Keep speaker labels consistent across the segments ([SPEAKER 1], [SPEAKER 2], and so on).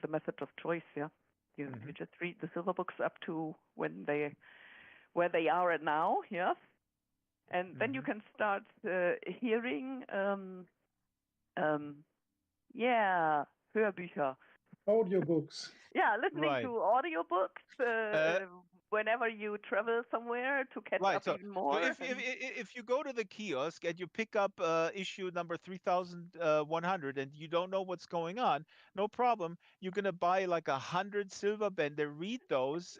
[SPEAKER 1] the method of choice. Yeah, you just read the silver books up to where they are at now. Yeah, and then you can start hearing Hörbücher.
[SPEAKER 2] Audiobooks.
[SPEAKER 1] Yeah, listening to audiobooks whenever you travel somewhere to catch up even more.
[SPEAKER 3] So if you go to the kiosk and you pick up issue number 3100 and you don't know what's going on, no problem. You're gonna buy like 100 Silverbänder, read those,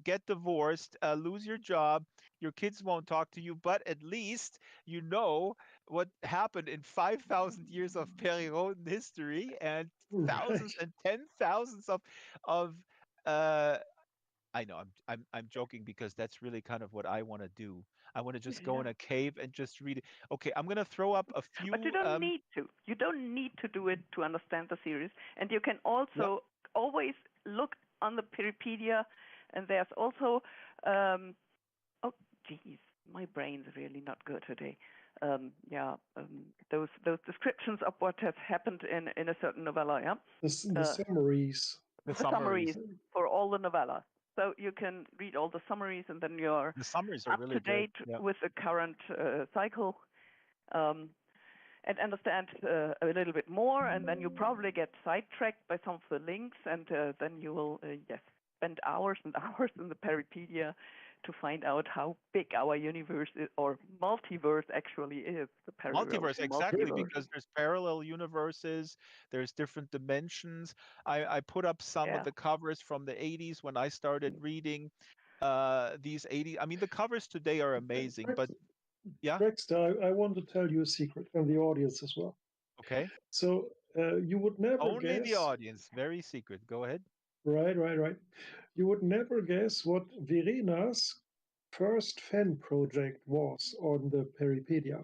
[SPEAKER 3] get divorced, lose your job, your kids won't talk to you, but at least you know what happened in 5,000 years of Peri-Rhodan history and thousands and 10,000s of I know I'm joking because that's really kind of what I want to do. I want to just go in a cave and just read it. Okay, I'm going to throw up a few.
[SPEAKER 1] But you don't need to. You don't need to do it to understand the series. And you can also always look on the Peripedia, and there's also oh geez, my brain's really not good today. Those descriptions of what has happened in a certain novella. Yeah,
[SPEAKER 2] the summaries.
[SPEAKER 1] The summaries for all the novella. So you can read all the summaries, and then you're
[SPEAKER 3] the summaries are
[SPEAKER 1] up
[SPEAKER 3] really
[SPEAKER 1] to date
[SPEAKER 3] good.
[SPEAKER 1] with the current cycle, and understand a little bit more. And then you probably get sidetracked by some of the links, and then you will spend hours and hours in the Peripedia to find out how big our universe is, or multiverse actually is. The
[SPEAKER 3] multiverse, exactly, because there's parallel universes, there's different dimensions. I put up some of the covers from the 80s when I started reading these 80s. I mean, the covers today are amazing, but
[SPEAKER 2] Draxtor, I want to tell you a secret, and the audience as well.
[SPEAKER 3] Okay.
[SPEAKER 2] So you would never
[SPEAKER 3] Only
[SPEAKER 2] guess...
[SPEAKER 3] the audience, very secret. Go ahead.
[SPEAKER 2] Right. You would never guess what Verena's first fan project was on the Peripedia.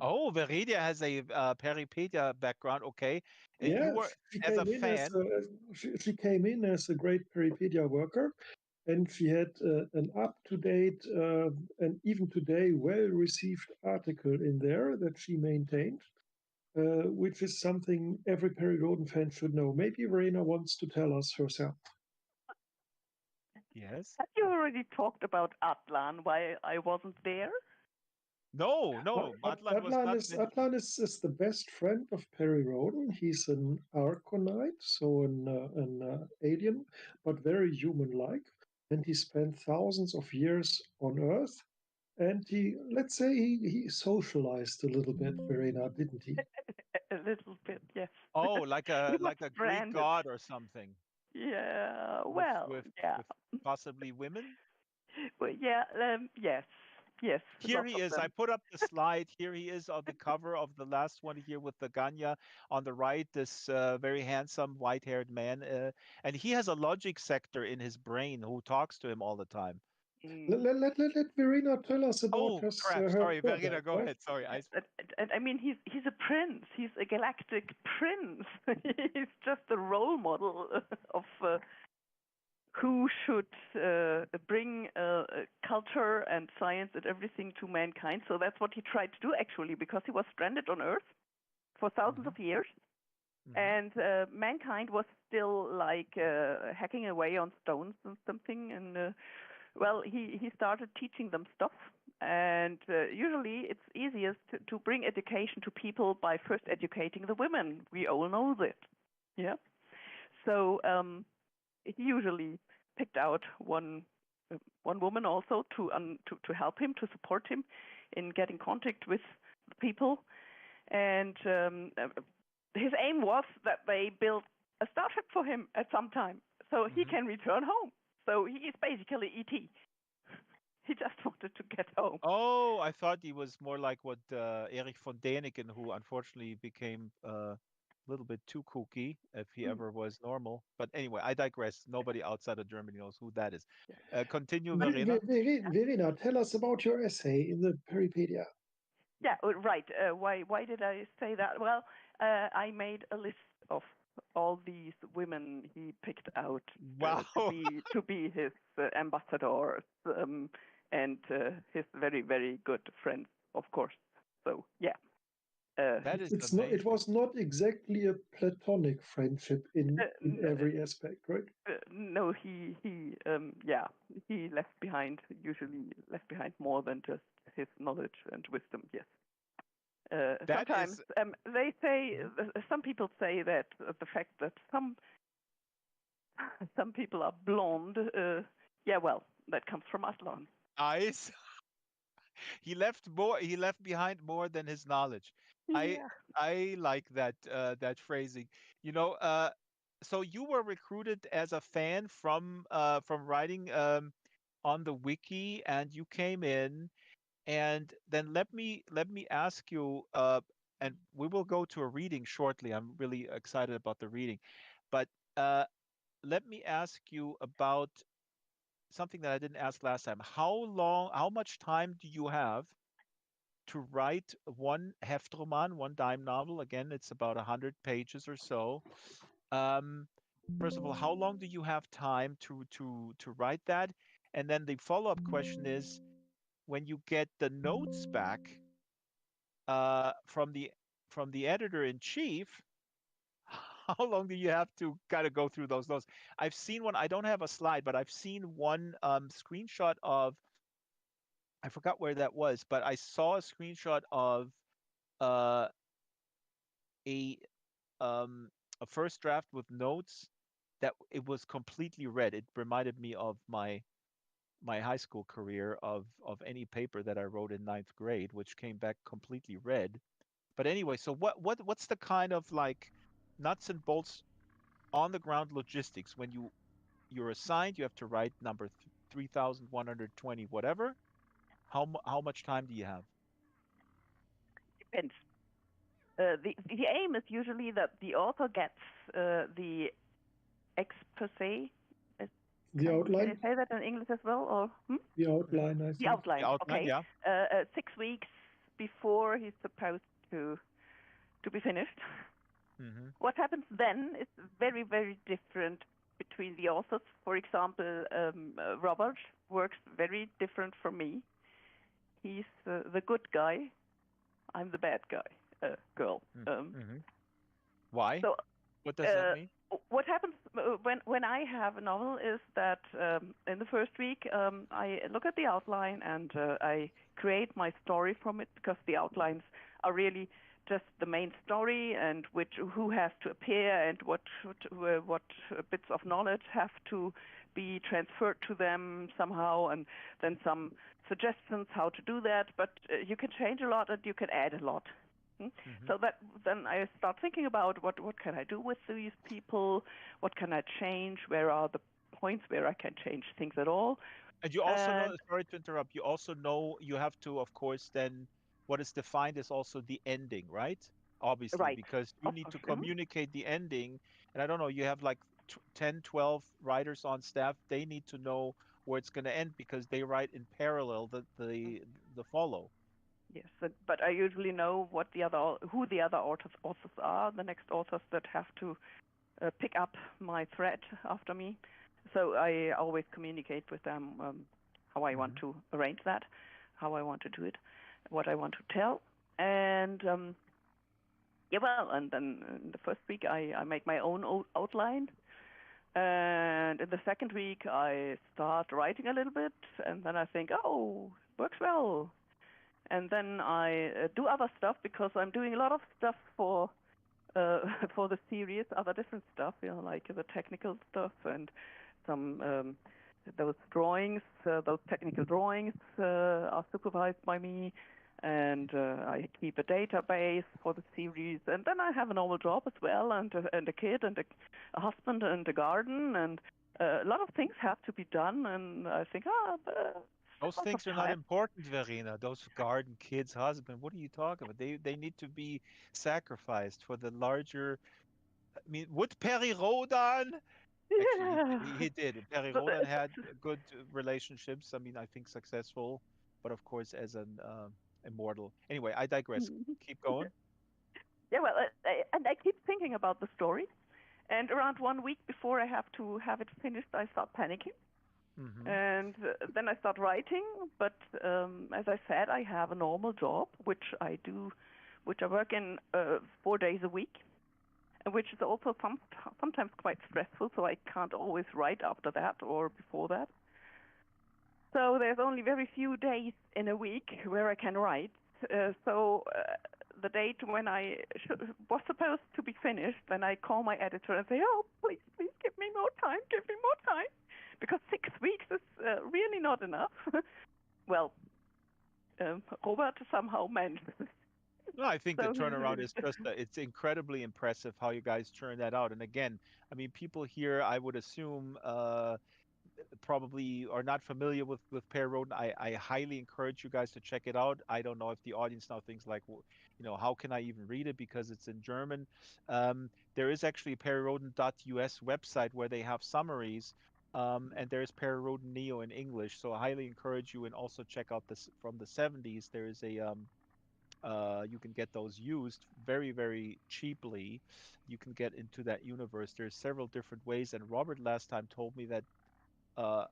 [SPEAKER 3] Oh, Verena has a Peripedia background. Okay.
[SPEAKER 2] Yeah,
[SPEAKER 3] you were, as a fan.
[SPEAKER 2] She came in as a great Peripedia worker, and she had an up-to-date and even today well-received article in there that she maintained. Which is something every Peri-Rhodan fan should know. Maybe Verena wants to tell us herself.
[SPEAKER 3] Yes.
[SPEAKER 1] Have you already talked about Atlan, why I wasn't there?
[SPEAKER 3] No.
[SPEAKER 2] Atlan is the best friend of Peri-Rhodan. He's an Arconite, so an alien, but very human-like. And he spent thousands of years on Earth. And let's say he socialized a little bit, Verena, didn't he?
[SPEAKER 1] A little bit, yes.
[SPEAKER 3] Oh, like a Greek god or something.
[SPEAKER 1] Yeah, well,
[SPEAKER 3] with possibly women.
[SPEAKER 1] Well, yes.
[SPEAKER 3] Here he is. I put up the slide. Here he is on the cover of the last one here with the Ganya on the right. This very handsome white-haired man, and he has a logic sector in his brain who talks to him all the time.
[SPEAKER 2] Let Verena tell us about her.
[SPEAKER 3] Sorry, Verena, go ahead. Sorry,
[SPEAKER 1] I mean, he's a prince. He's a galactic prince. He's just a role model of who should bring culture and science and everything to mankind. So that's what he tried to do, actually, because he was stranded on Earth for thousands of years. And mankind was still like hacking away on stones and something, and he started teaching them stuff. And usually it's easiest to bring education to people by first educating the women. We all know that, yeah. So he usually picked out one woman also to help him, to support him in getting contact with the people, and his aim was that they built a starship for him at some time, so he can return home. So he is basically E.T. He just wanted to get home.
[SPEAKER 3] Oh, I thought he was more like what Erich von Däniken, who unfortunately became a little bit too kooky, if he ever was normal. But anyway, I digress. Nobody outside of Germany knows who that is. Continue, Verena.
[SPEAKER 2] Verena, tell us about your essay in the Peripedia.
[SPEAKER 1] Yeah, right. Why did I say that? Well, I made a list of all these women he picked out to be his ambassadors and his very, very good friends, of course. So, yeah.
[SPEAKER 3] That is
[SPEAKER 2] It's not. It
[SPEAKER 3] amazing.
[SPEAKER 2] was not exactly a platonic friendship in
[SPEAKER 1] n-
[SPEAKER 2] every aspect, right?
[SPEAKER 1] no, he left behind, usually left behind more than just his knowledge and wisdom. Yes.
[SPEAKER 3] That
[SPEAKER 1] Sometimes
[SPEAKER 3] is.
[SPEAKER 1] they say,
[SPEAKER 3] Mhm.
[SPEAKER 1] some people say that the fact that some people are blonde, yeah, well, that comes from Aslan.
[SPEAKER 3] Eyes. He left behind more than his knowledge. I
[SPEAKER 1] Yeah.
[SPEAKER 3] I like that phrasing. You know, so you were recruited as a fan from writing on the wiki, and you came in, and then let me ask you, and we will go to a reading shortly. I'm really excited about the reading, but uh, let me ask you about something that I didn't ask last time. How much time do you have to write one Heftroman, one dime novel? Again, it's about 100 pages or so. Um, First of all, how long do you have time to write that? And then the follow-up question is, when you get the notes back from the editor in chief, how long do you have to kind of go through those notes? I've seen one. I don't have a slide, but I've seen one screenshot of. I forgot where that was, but I saw a screenshot of uh, a um, a first draft with notes that it was completely red. It reminded me of my high school career of any paper that I wrote in ninth grade, which came back completely red. But anyway, so what's the kind of like nuts and bolts on the ground logistics when you're assigned, you have to write number 3120 whatever. How much time do you have?
[SPEAKER 1] Depends. The aim is usually that the author gets the exposé. Uh,
[SPEAKER 2] The
[SPEAKER 1] can you
[SPEAKER 2] outline,
[SPEAKER 1] say that in English as well, or
[SPEAKER 2] the
[SPEAKER 3] Mhm.
[SPEAKER 2] outline, I
[SPEAKER 1] the
[SPEAKER 2] think.
[SPEAKER 3] The
[SPEAKER 1] outline?
[SPEAKER 3] outline,
[SPEAKER 1] Okay,
[SPEAKER 3] yeah.
[SPEAKER 1] 6 weeks before he's supposed to be finished.
[SPEAKER 3] Hmm.
[SPEAKER 1] What happens then is very, very different between the authors. For example, Robert works very different from me. He's the good guy. I'm the bad guy, girl.
[SPEAKER 3] Hmm. Why?
[SPEAKER 1] So
[SPEAKER 3] What does that
[SPEAKER 1] uh,
[SPEAKER 3] mean?
[SPEAKER 1] what happens when I have a novel is that in the first week I look at the outline and I create my story from it, because the outlines are really just the main story and who has to appear and what bits of knowledge have to be transferred to them somehow, and then some suggestions how to do that. But you can change a lot and you can add a lot.
[SPEAKER 3] Hmm.
[SPEAKER 1] So that then I start thinking about what can I do with these people, what can I change, where are the points where I can change things at all,
[SPEAKER 3] And you also know,
[SPEAKER 1] and
[SPEAKER 3] sorry to interrupt, you also know you have to, of course, then what is defined is also the ending, right? Obviously,
[SPEAKER 1] right,
[SPEAKER 3] because you
[SPEAKER 1] of
[SPEAKER 3] need
[SPEAKER 1] course.
[SPEAKER 3] to communicate the ending. And I don't know, you have like 10, 12 writers on staff. They need to know where it's going to end because they write in parallel the follow.
[SPEAKER 1] Yes, but I usually know who the other authors are, the next authors that have to pick up my thread after me. So I always communicate with them how I want
[SPEAKER 3] Hmm.
[SPEAKER 1] to arrange that, how I want to do it, what I want to tell, and yeah, well, and then in the first week I make my own outline, and in the second week I start writing a little bit, and then I think, oh, works well, and then I do other stuff because I'm doing a lot of stuff for for the series, other different stuff, like the technical stuff and some those drawings, those technical drawings are supervised by me, and I keep a database for the series, and then I have a normal job as well, and a kid, and a husband, and a garden, and a lot of things have to be done, and I think,
[SPEAKER 3] Those
[SPEAKER 1] lots of
[SPEAKER 3] things are not
[SPEAKER 1] time.
[SPEAKER 3] important, Verena. Those garden, kids, husband. What are you talking about? They need to be sacrificed for the larger. I mean, would Perry Rhodan? Actually, he
[SPEAKER 1] Yeah.
[SPEAKER 3] did. Perry
[SPEAKER 1] But
[SPEAKER 3] Rhodan had good relationships. I mean, I think successful, but of course, as an immortal. Anyway, I digress. Keep going.
[SPEAKER 1] yeah, well, and I keep thinking about the story. And around 1 week before I have to have it finished, I start panicking.
[SPEAKER 3] Hmm.
[SPEAKER 1] And then I start writing. But as I said, I have a normal job, which I do which I work in 4 days a week, which is also sometimes quite stressful, so I can't always write after that or before that. So there's only very few days in a week where I can write. The date when I was supposed to be finished, then I call my editor and say, oh, please give me more time, because 6 weeks is really not enough. Well, Robert somehow managed.
[SPEAKER 3] No, I think the
[SPEAKER 1] So
[SPEAKER 3] turnaround is just, it's incredibly impressive how you guys turn that out. And again, I mean, people here, I would assume, probably are not familiar with Per Rhodan. I highly encourage you guys to check it out. I don't know if the audience now thinks like, how can I even read it because it's in German. There is actually a perrodan.us website where they have summaries, and there's Per Rhodan Neo in English. So I highly encourage you, and also check out this from the 70s. There is a you can get those used very, very cheaply. You can get into that universe. There's several different ways, and Robert last time told me that uh,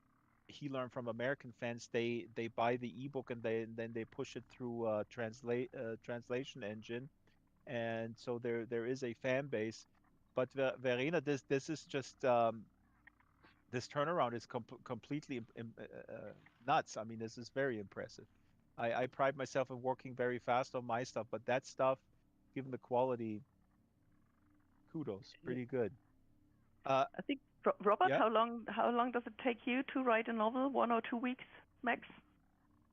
[SPEAKER 3] he learned from American fans. They buy the ebook and then they push it through translation engine, and so there is a fan base. But Verena, this is just this turnaround is completely nuts. I mean, this is very impressive. I pride myself in working very fast on my stuff, but that stuff, given the quality, kudos, pretty good.
[SPEAKER 1] I think, Robert,
[SPEAKER 3] Yeah.
[SPEAKER 1] how long does it take you to write a novel? 1 or 2 weeks max?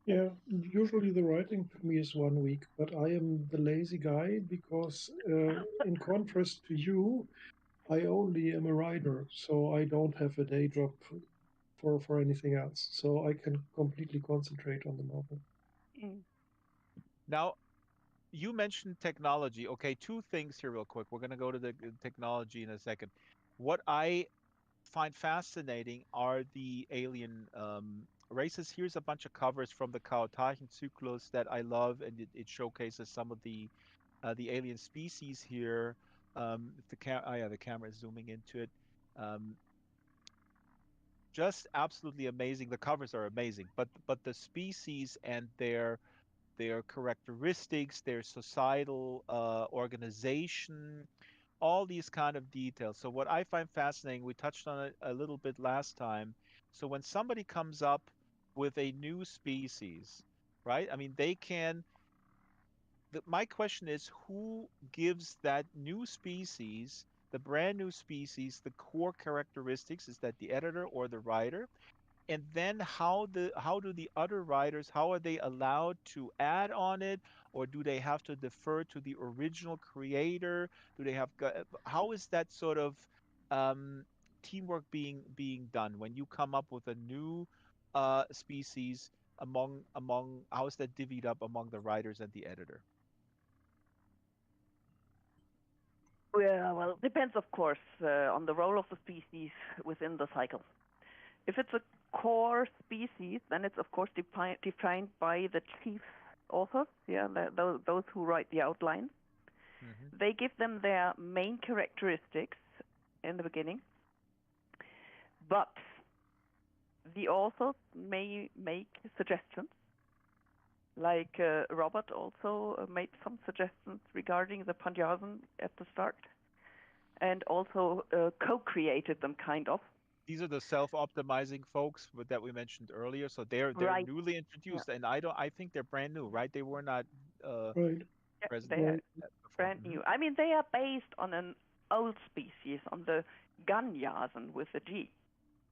[SPEAKER 2] Yeah, usually the writing for me is 1 week, but I am the lazy guy because, in contrast to you, I only am a writer, so I don't have a day job for anything else. So I can completely concentrate on the novel.
[SPEAKER 1] Mm.
[SPEAKER 3] Now, you mentioned technology. Okay, two things here, real quick. We're going to go to the technology in a second. What I find fascinating are the alien races. Here's a bunch of covers from the Kaotachen Cyclus that I love, and it showcases some of the alien species here. If the camera is zooming into it. Um, just absolutely amazing. The covers are amazing, but the species and their characteristics, their societal organization, all these kind of details. So what I find fascinating, we touched on it a little bit last time. So when somebody comes up with a new species, right? I mean, my question is, who gives that new species, the brand new species, the core characteristics? Is that the editor or the writer? And then how do the other writers, how are they allowed to add on it, or do they have to defer to the original creator? Do they have how is that sort of um, teamwork being done when you come up with a new species among how is that divvied up among the writers and the editor?
[SPEAKER 1] Well, it depends, of course, on the role of the species within the cycle. If it's a core species, then it's of course defined by the chief authors, those who write the outline.
[SPEAKER 3] Mm-hmm.
[SPEAKER 1] They give them their main characteristics in the beginning, but the authors may make suggestions. Like Robert also made some suggestions regarding the Pandiasen at the start, and also co-created them, kind of.
[SPEAKER 3] These are the self-optimizing folks that we mentioned earlier. So they're
[SPEAKER 1] Right.
[SPEAKER 3] newly introduced, and I think they're brand new, right? They were not
[SPEAKER 2] Right.
[SPEAKER 3] present
[SPEAKER 1] They are
[SPEAKER 3] before.
[SPEAKER 1] brand new. I mean, they are based on an old species, on the Ganyasen with a G.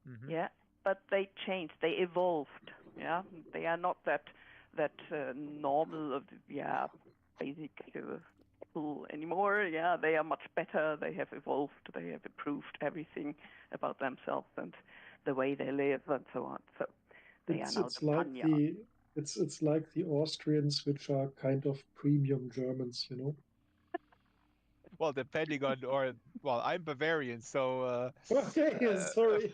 [SPEAKER 3] Mm-hmm.
[SPEAKER 1] Yeah, but they changed. They evolved. Yeah, they are not that normal, basic people anymore. Yeah, they are much better. They have evolved. They have improved everything about themselves and the way they live and so on. So they are now
[SPEAKER 2] It's
[SPEAKER 1] the
[SPEAKER 2] like
[SPEAKER 1] Panya.
[SPEAKER 2] it's like the Austrians, which are kind of premium Germans, you know.
[SPEAKER 3] Well, depending on, well, I'm Bavarian, so
[SPEAKER 2] Okay,
[SPEAKER 3] uh,
[SPEAKER 2] sorry,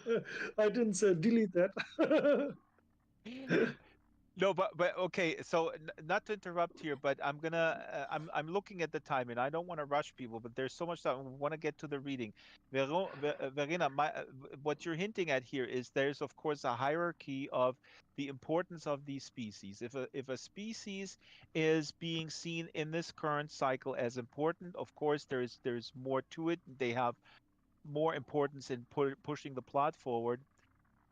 [SPEAKER 2] I didn't say delete that.
[SPEAKER 3] No, but okay. So not to interrupt here, but I'm looking at the time, and I don't want to rush people. But there's so much that I want to get to the reading. Verena, what you're hinting at here is there's of course a hierarchy of the importance of these species. If a species is being seen in this current cycle as important, of course there's more to it. They have more importance in pushing the plot forward.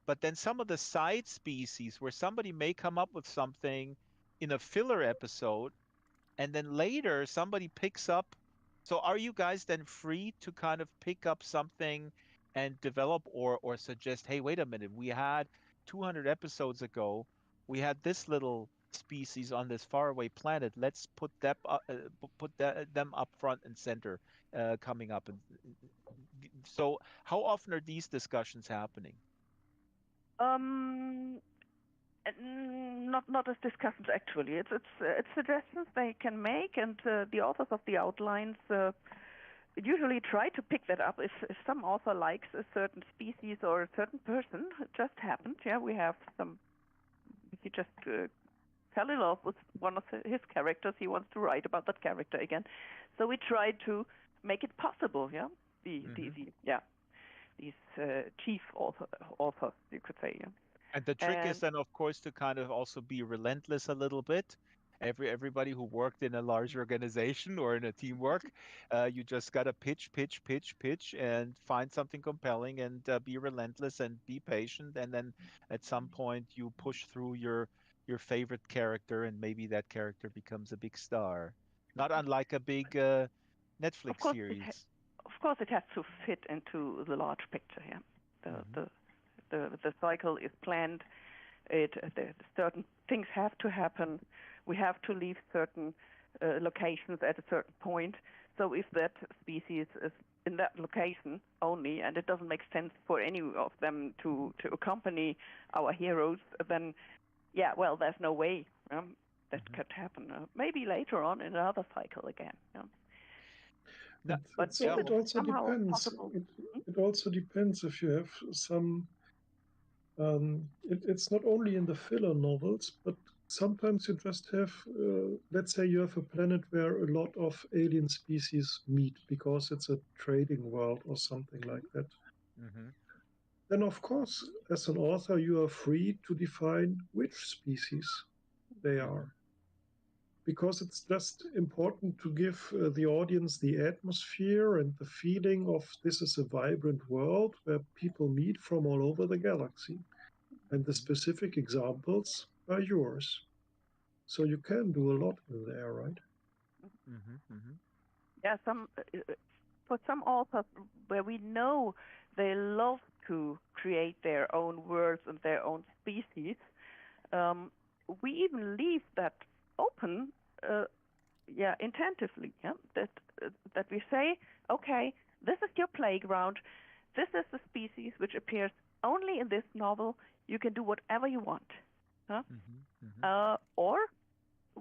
[SPEAKER 3] But then some of the side species where somebody may come up with something in a filler episode, and then later somebody picks up. So are you guys then free to kind of pick up something and develop or suggest, hey, wait a minute, we had 200 episodes ago, we had this little species on this faraway planet. Let's put them up front and center coming up. And so how often are these discussions happening?
[SPEAKER 1] Um, not as discussions actually. It's suggestions they can make, and the authors of the outlines usually try to pick that up. If some author likes a certain species or a certain person, it just happened. Yeah, we have some. He just fell in love with one of his characters. He wants to write about that character again, so we try to make it possible. Yeah, these chief authors, you could say. Yeah.
[SPEAKER 3] And the trick is then, of course, to kind of also be relentless a little bit. Everybody who worked in a large organization or in a teamwork, you just gotta pitch, pitch, pitch, pitch, and find something compelling, and be relentless and be patient. And then at some point, you push through your favorite character, and maybe that character becomes a big star. Not unlike a big
[SPEAKER 1] Of
[SPEAKER 3] Netflix
[SPEAKER 1] course,
[SPEAKER 3] series.
[SPEAKER 1] it has to fit into the large picture. Yeah, the cycle is planned. Certain things have to happen. We have to leave certain locations at a certain point. So if that species is in that location only, and it doesn't make sense for any of them to accompany our heroes, then well, there's no way that could happen. Maybe later on in another cycle again. Yeah.
[SPEAKER 2] But it also depends. It also depends if you have some. It's not only in the filler novels, but sometimes you just have, let's say, you have a planet where a lot of alien species meet because it's a trading world or something like that.
[SPEAKER 3] Mm-hmm.
[SPEAKER 2] Then, of course, as an author, you are free to define which species they are. Because it's just important to give the audience the atmosphere and the feeling of this is a vibrant world where people meet from all over the galaxy. And the specific examples are yours. So you can do a lot in there, right?
[SPEAKER 1] Yeah, for some authors where we know they love to create their own worlds and their own species, we even leave that open, intentively. Yeah, that we say, okay, this is your playground. This is the species which appears only in this novel. You can do whatever you want. Huh? Or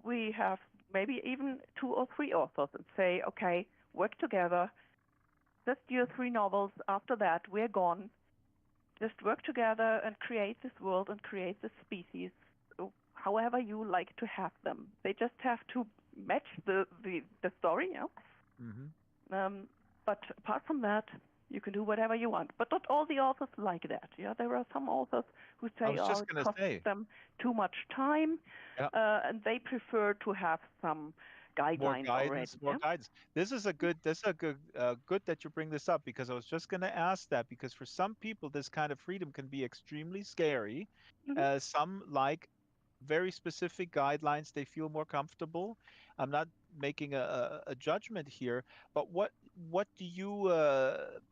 [SPEAKER 1] we have maybe even 2 or 3 authors and say, okay, work together. Just your 3 novels. After that, we're gone. Just work together and create this world and create this species, however you like to have them. They just have to match the story, yeah. But apart from that, you can do whatever you want. But not all the authors like that. Yeah, there are some authors who say, it costs them too much time, and they prefer to have some guidelines already.
[SPEAKER 3] More guidance. This is good that you bring this up, because I was just going to ask that, because for some people this kind of freedom can be extremely scary. Some like very specific guidelines. They feel more comfortable. I'm not making a judgment here, but what do you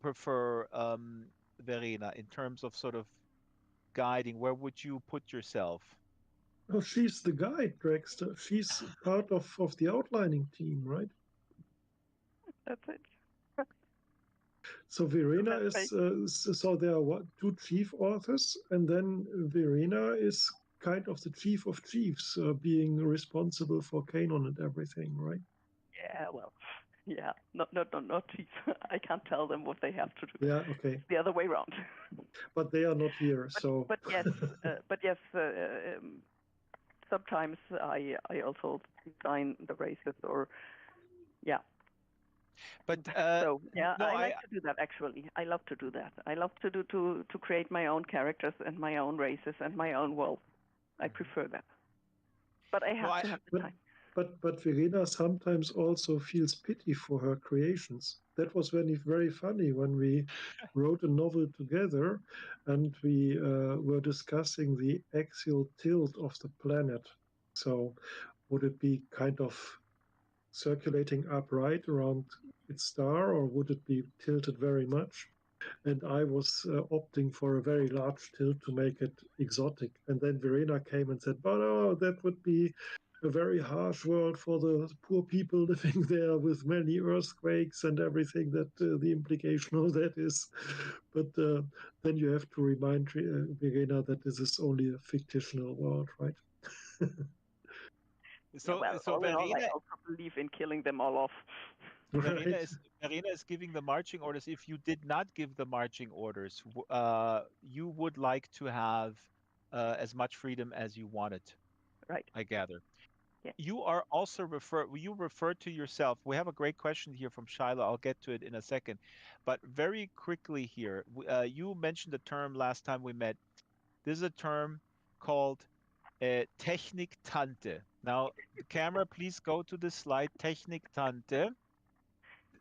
[SPEAKER 3] prefer, Verena, in terms of sort of guiding? Where would you put yourself?
[SPEAKER 2] Oh, she's the guide, Draxtor. She's part of the outlining team, right?
[SPEAKER 1] That's it.
[SPEAKER 2] So Verena is, so there are 2 chief authors, and then Verena is kind of the chief of chiefs, being responsible for canon and everything, right?
[SPEAKER 1] Yeah, well, yeah, not chief. I can't tell them what they have to do.
[SPEAKER 2] Yeah, okay.
[SPEAKER 1] It's the other way around.
[SPEAKER 2] But they are not here, so.
[SPEAKER 1] But yes, sometimes I also design the races or yeah.
[SPEAKER 3] But
[SPEAKER 1] So yeah,
[SPEAKER 3] no,
[SPEAKER 1] I like to do that actually. I love to do that. I love to create my own characters and my own races and my own world. I prefer that. But I
[SPEAKER 3] no,
[SPEAKER 1] have to have the
[SPEAKER 2] But
[SPEAKER 1] time.
[SPEAKER 2] but Verena sometimes also feels pity for her creations. That was very funny when we wrote a novel together, and we were discussing the axial tilt of the planet. So would it be kind of circulating upright around its star, or would it be tilted very much? And I was opting for a very large tilt to make it exotic. And then Verena came and said, "But oh, that would be a very harsh world for the poor people living there with many earthquakes and everything that the implication of that is." But then you have to remind Verena that this is only a fictional world, right?
[SPEAKER 1] Yeah,
[SPEAKER 3] so
[SPEAKER 1] well,
[SPEAKER 3] so
[SPEAKER 1] all in all, I
[SPEAKER 3] Verena
[SPEAKER 1] also believe in killing them all off.
[SPEAKER 3] Verena
[SPEAKER 2] Right.
[SPEAKER 3] is Verena is giving the marching orders. If you did not give the marching orders, you would like to have as much freedom as you wanted,
[SPEAKER 1] Right.
[SPEAKER 3] I gather.
[SPEAKER 1] Yeah.
[SPEAKER 3] You are also you refer to yourself. We have a great question here from Shiloh. I'll get to it in a second. But very quickly here, you mentioned the term last time we met. This is a term called Technik Tante. Now, the camera, please go to the slide Technik Tante.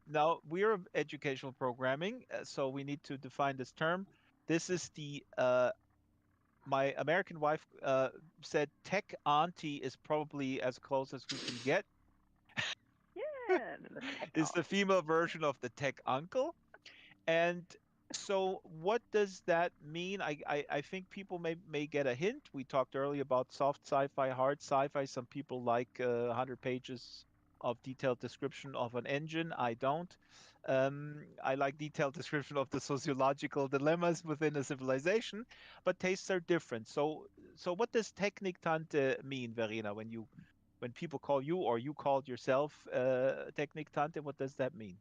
[SPEAKER 3] Now, we're educational programming, so we need to define this term. This is my American wife said tech auntie is probably as close as we can get.
[SPEAKER 1] Yeah, the tech
[SPEAKER 3] Is the
[SPEAKER 1] auntie.
[SPEAKER 3] female version of the tech uncle. And so what does that mean? I think people may get a hint. We talked earlier about soft sci-fi, hard sci-fi. Some people like 100 pages of detailed description of an engine. I don't. I like detailed description of the sociological dilemmas within a civilization, but tastes are different. So what does Technik Tante mean, Verena, when people call you or you called yourself Technik Tante? What does that mean?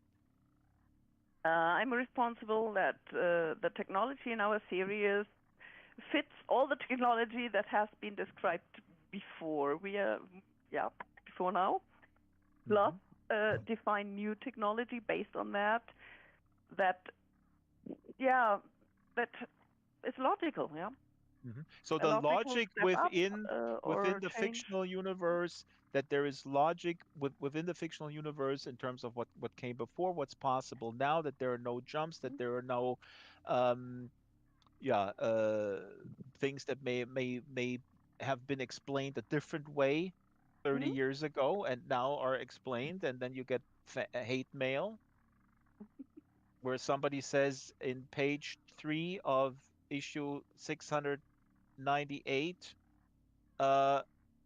[SPEAKER 1] I'm responsible that the technology in our series fits all the technology that has been described before. We are, yeah, before now. Plus, define new technology based on that. That, yeah, that is logical. Yeah,
[SPEAKER 3] So
[SPEAKER 1] a
[SPEAKER 3] the
[SPEAKER 1] logical
[SPEAKER 3] logic
[SPEAKER 1] step up
[SPEAKER 3] within
[SPEAKER 1] or
[SPEAKER 3] the
[SPEAKER 1] change.
[SPEAKER 3] fictional universe, that there is logic within the fictional universe in terms of what came before, what's possible now, that there are no jumps, that there are no um yeah things that may have been explained a different way 30
[SPEAKER 1] Mhm.
[SPEAKER 3] years ago and now are explained, and then you get hate mail where somebody says in page 3 of issue 698, uh,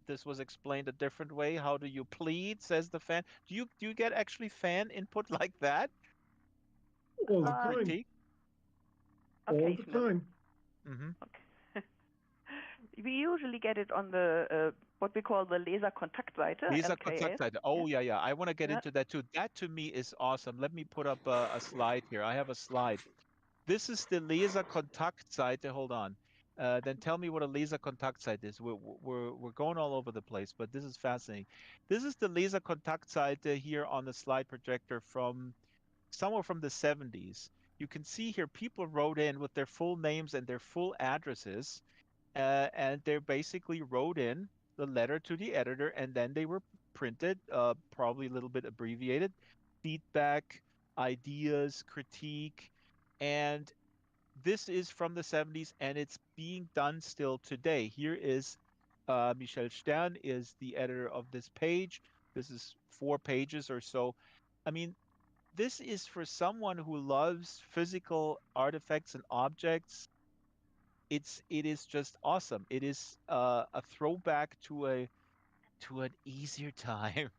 [SPEAKER 3] this was explained a different way. How do you plead? Says the fan. Do you get actually fan input like that?
[SPEAKER 2] All the
[SPEAKER 1] Uh,
[SPEAKER 2] time.
[SPEAKER 3] Critique?
[SPEAKER 2] All the
[SPEAKER 1] Occasionally.
[SPEAKER 2] time.
[SPEAKER 3] Mm-hmm.
[SPEAKER 1] Okay. We usually get it on the what we call the Leserkontaktseite,
[SPEAKER 3] Leser
[SPEAKER 1] LKS.
[SPEAKER 3] Kontaktseite.
[SPEAKER 1] Yeah.
[SPEAKER 3] Oh yeah, yeah. I want to get
[SPEAKER 1] Yeah.
[SPEAKER 3] into that too. That to me is awesome. Let me put up a slide here. I have a slide. This is the Leser Kontaktseite. Hold on. Then tell me what a Leser Kontaktseite is. We're going all over the place, but this is fascinating. This is the Leser Kontaktseite here on the slide projector from somewhere from the 70s. You can see here people wrote in with their full names and their full addresses, and they basically wrote in the letter to the editor, and then they were printed, probably a little bit abbreviated, feedback, ideas, critique, and this is from the 70s, and it's being done still today. Here is Michel Stern is the editor of this page. This is 4 pages or so. I mean, this is for someone who loves physical artifacts and objects. It is just awesome. It is a throwback to an easier time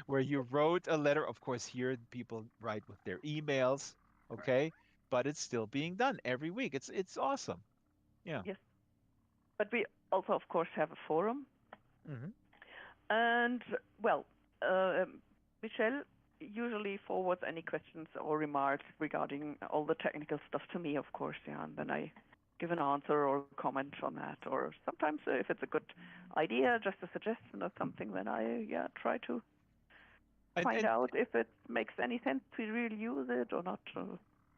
[SPEAKER 3] where you wrote a letter. Of course, here people write with their emails, okay, but it's still being done every week. It's awesome. Yeah.
[SPEAKER 1] Yes. But we also, of course, have a forum.
[SPEAKER 3] Hmm.
[SPEAKER 1] And, well, uh, Michelle usually forwards any questions or remarks regarding all the technical stuff to me, of course, yeah, and then I give an answer or comment on that. Or sometimes if it's a good idea, just a suggestion or something, then I try to find
[SPEAKER 3] And
[SPEAKER 1] out if it makes any sense to really use it or not.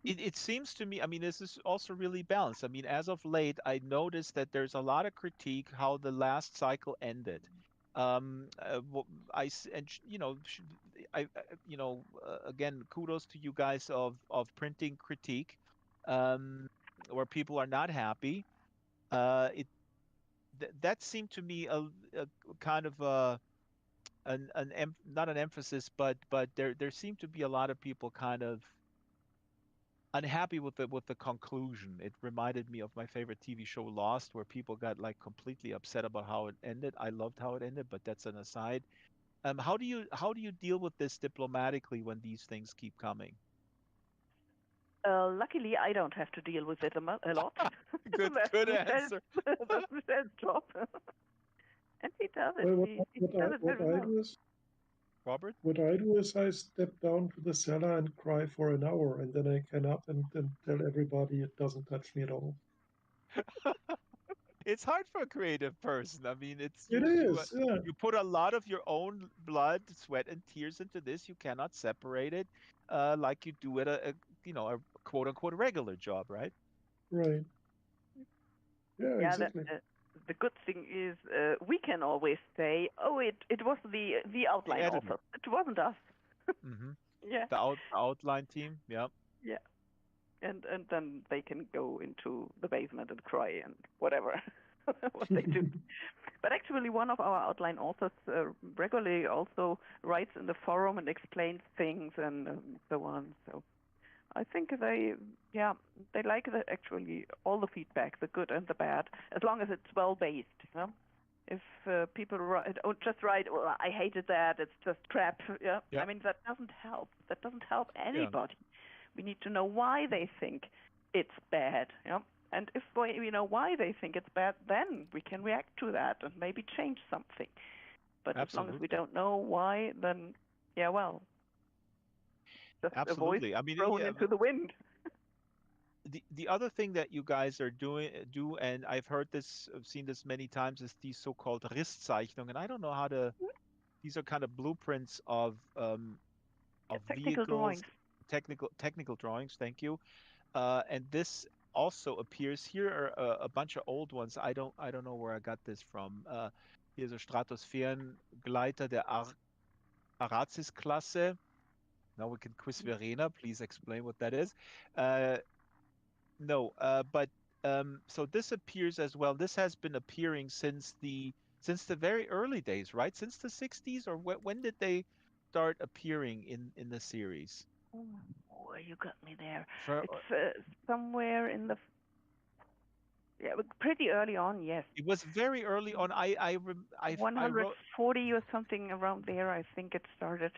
[SPEAKER 3] it seems to me, I mean, this is also really balanced. I mean, as of late, I noticed that there's a lot of critique how the last cycle ended. You know, again, kudos to you guys of printing critique, um, where people are not happy. It that seemed to me a kind of not an emphasis, but there seemed to be a lot of people kind of unhappy with the conclusion. It reminded me of my favorite TV show Lost, where people got like completely upset about how it ended. I loved how it ended, but that's an aside. How do you deal with this diplomatically when these things keep coming?
[SPEAKER 1] Luckily, I don't have to deal with it a lot. That's
[SPEAKER 3] Good
[SPEAKER 1] Michelle's,
[SPEAKER 3] answer.
[SPEAKER 1] that's Michelle's job. And he does it.
[SPEAKER 2] Well,
[SPEAKER 1] He does it
[SPEAKER 2] what
[SPEAKER 1] very
[SPEAKER 2] I
[SPEAKER 1] well.
[SPEAKER 2] do is
[SPEAKER 3] Robert?
[SPEAKER 2] what I do is I step down to the cellar and cry for an hour, and then I can up and tell everybody it doesn't touch me at all.
[SPEAKER 3] It's hard for a creative person. I mean, it's
[SPEAKER 2] It is, yeah,
[SPEAKER 3] you put a lot of your own blood, sweat, and tears into this. You cannot separate it, like you do at a quote unquote regular job, right?
[SPEAKER 2] right, yeah,
[SPEAKER 1] Yeah,
[SPEAKER 2] exactly,
[SPEAKER 1] the good thing is we can always say, oh, it was the
[SPEAKER 3] The
[SPEAKER 1] outline
[SPEAKER 3] editor.
[SPEAKER 1] author. It wasn't us.
[SPEAKER 3] Hmm.
[SPEAKER 1] Yeah,
[SPEAKER 3] The outline team. Yeah.
[SPEAKER 1] yeah. And then they can go into the basement and cry and whatever what they do. But actually, one of our outline authors regularly also writes in the forum and explains things and so on. So I think they like actually all the feedback, the good and the bad, as long as it's well based. You know? If people just write, well, I hated that, it's just crap. Yeah, I
[SPEAKER 3] Yeah.
[SPEAKER 1] mean that doesn't help. That doesn't help
[SPEAKER 3] Yeah.
[SPEAKER 1] anybody. We need to know why they think it's bad. Yeah. And if we know why they think it's bad, then we can react to that and maybe change something. But as long as we
[SPEAKER 3] Absolutely.
[SPEAKER 1] don't know why, then well, just a voice
[SPEAKER 3] Absolutely. I mean,
[SPEAKER 1] thrown into the wind.
[SPEAKER 3] the other thing that you guys are do, and I've heard this, I've seen this many times, is these so-called Risszeichnungen. I don't know how to. These are kind of blueprints of
[SPEAKER 1] Technical
[SPEAKER 3] vehicles,
[SPEAKER 1] drawings.
[SPEAKER 3] technical drawings. Thank you. And this also appears here are a bunch of old ones. I don't know where I got this from. Here's a Stratosphärengleiter der Aracis-Klasse. Now we can quiz Verena. Please explain what that is. Uh, no, but so this appears as well. This has been appearing since the very early days, right? Since the 60s, or when did they start appearing in the series?
[SPEAKER 1] Oh, you got me there.
[SPEAKER 3] For
[SPEAKER 1] It's somewhere in the pretty early on. Yes,
[SPEAKER 3] It was very early on. I wrote
[SPEAKER 1] 140 or something around there. I think it started.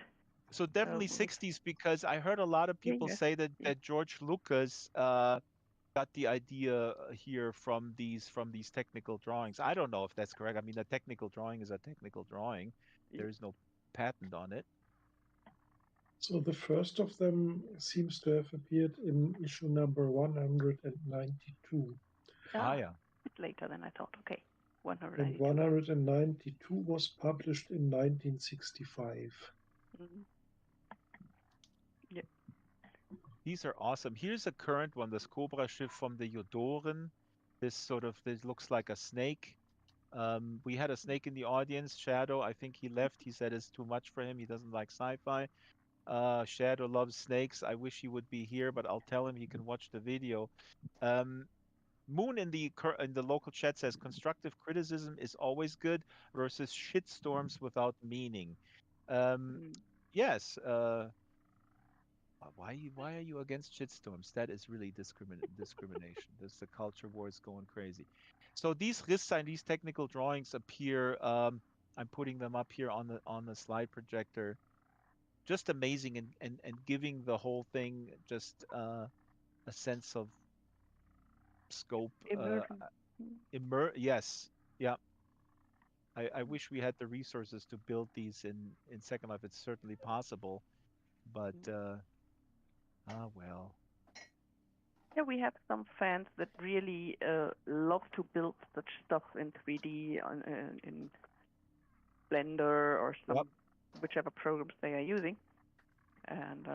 [SPEAKER 3] so definitely
[SPEAKER 1] With,
[SPEAKER 3] 60s, because I heard a lot of people
[SPEAKER 1] yeah,
[SPEAKER 3] say that
[SPEAKER 1] yeah,
[SPEAKER 3] that George Lucas got the idea here from these technical drawings. I don't know if that's correct. I mean, a technical drawing is a technical drawing.
[SPEAKER 1] yeah.
[SPEAKER 3] There is no patent on it.
[SPEAKER 2] So the first of them seems to have appeared in issue number 192,
[SPEAKER 3] Ah,
[SPEAKER 1] Ah,
[SPEAKER 3] yeah.
[SPEAKER 1] a bit later than I thought. Okay,
[SPEAKER 2] and
[SPEAKER 1] 192.
[SPEAKER 2] 192 was published in 1965.
[SPEAKER 1] Mm-hmm. Yeah.
[SPEAKER 3] These are awesome. Here's a current one, this Cobra ship from the Yodoren. This looks like a snake. We had a snake in the audience, Shadow. I think he left. He said it's too much for him. He doesn't like sci-fi. Shadow loves snakes. I wish he would be here, but I'll tell him he can watch the video. Um, Moon in the local chat says constructive criticism is always good versus shitstorms without meaning. Um,
[SPEAKER 1] Mm.
[SPEAKER 3] yes. Why are you against shitstorms? That is really discrimination. This the culture war is going crazy. So these lists and these technical drawings appear. I'm putting them up here on the slide projector. Just amazing, and giving the whole thing just a sense of scope.
[SPEAKER 1] Immersion. Mm.
[SPEAKER 3] Yes, yeah. I wish we had the resources to build these in Second Life. It's certainly possible, but
[SPEAKER 1] Mm.
[SPEAKER 3] well.
[SPEAKER 1] Yeah, we have some fans that really love to build such stuff in 3D in Blender or
[SPEAKER 3] Yep.
[SPEAKER 1] whichever programs they are using, and